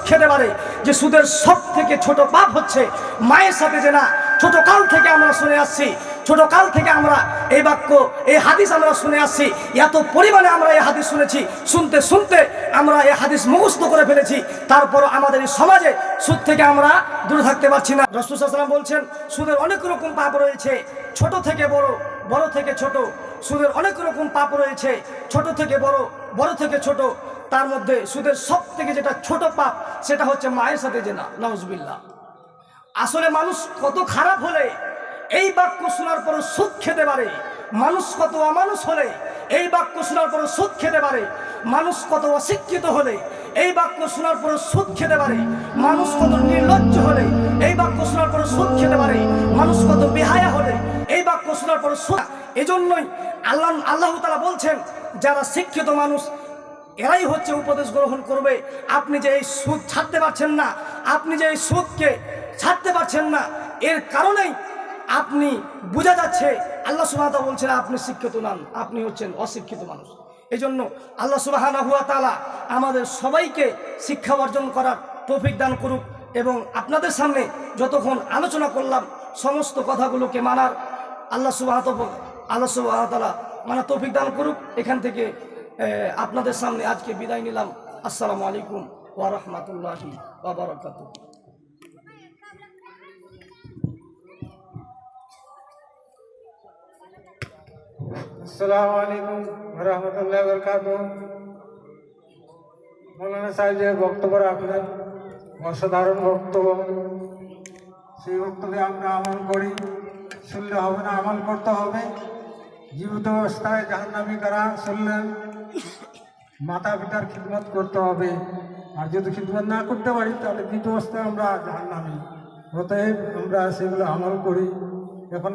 খেতে পারে যে সুদের সব থেকে ছোট পাপ হচ্ছে মায়ের সাথে জেনা। ছোট কাল থেকে আমরা শুনে আসছি, ছোট কাল থেকে আমরা এই বাক্য, এই হাদিস আমরা শুনে আসছি। এত পরিমাণে আমরা এই হাদিস শুনেছি, শুনতে শুনতে আমরা এই হাদিস মুখস্থ করে ফেলেছি। তারপর আমাদের এই সমাজে সুদ থেকে আমরা দূরে থাকতে পারছি না। রাসূল সাল্লাল্লাহু আলাইহি ওয়াসাল্লাম বলছেন সুদের অনেক রকম পাপ রয়েছে, ছোট থেকে বড়, বড় থেকে ছোট। সুদের অনেক রকম পাপ রয়েছে, ছোট থেকে বড়, বড় থেকে ছোট। তার মধ্যে সুদের সব থেকে যেটা ছোট পাপ সেটা হচ্ছে মায়ের সাথে জেনা। নাউজুবিল্লাহ। আসলে মানুষ কত খারাপ হলে এই বাক্য শোনার পর সুদ খেতে পারে, মানুষ কত অমানুষ হলে এই বাক্য শোনার পর সুদ খেতে পারে, মানুষ কত অশিক্ষিত হলে এই বাক্য শোনার পর সুদ খেতে পারে, মানুষ কত নির্লজ্জ হলে এই বাক্য শোনার পর সুদ খেতে পারে, মানুষ কত বেহায়া হলে এই বাক্য শোনার পর সুদ। এজন্যই আল্লাহ তাআলা বলছেন যারা শিক্ষিত মানুষ এরাই হচ্ছে উপদেশ গ্রহণ করবে। আপনি যে এই সুদ ছাড়তে পারছেন না, আপনি যে এই সুদকে ছাড়তে পারছেন না, এর কারণেই আপনি বোঝা যাচ্ছে আল্লাহ সুবহানাহু ওয়া তাআলা বলছেন আপনি শিক্ষিত নন, আপনি হচ্ছেন অশিক্ষিত মানুষ। এই জন্য আল্লাহ সুবহানাহু ওয়া তাআলা আমাদের সবাইকে শিক্ষা অর্জন করার তৌফিক দান করুক এবং আপনাদের সামনে যতক্ষণ আলোচনা করলাম সমস্ত কথাগুলোকে মানার আল্লাহ সুবহানাহু ওয়া তাআলা মানার তৌফিক দান করুক। এখান থেকে আপনাদের সামনে আজকে বিদায় নিলাম। আসসালামু আলাইকুম ওয়া রাহমাতুল্লাহি ওয়া বারাকাতুহু। আসসালামু আলাইকুম ওয়া রাহমাতুল্লাহি ওয়া বারাকাতুহু। মৌলানা সাহেবের বক্তব্য রাখলেন, অসাধারণ বক্তব্য। সেই বক্তব্যে আমরা আমল করি, শুনলে হবে না, আমল করতে হবে। জীবিত অবস্থায় জাহান্নামী কারা শুনলেন, মাতা পিতার খিদমত করতে হবে। আর যদি খিদমত না করতে পারি তাহলে মৃত অবস্থায় আমরা জাহান্নামী। অতএব আমরা সেগুলো আমল করি। এখন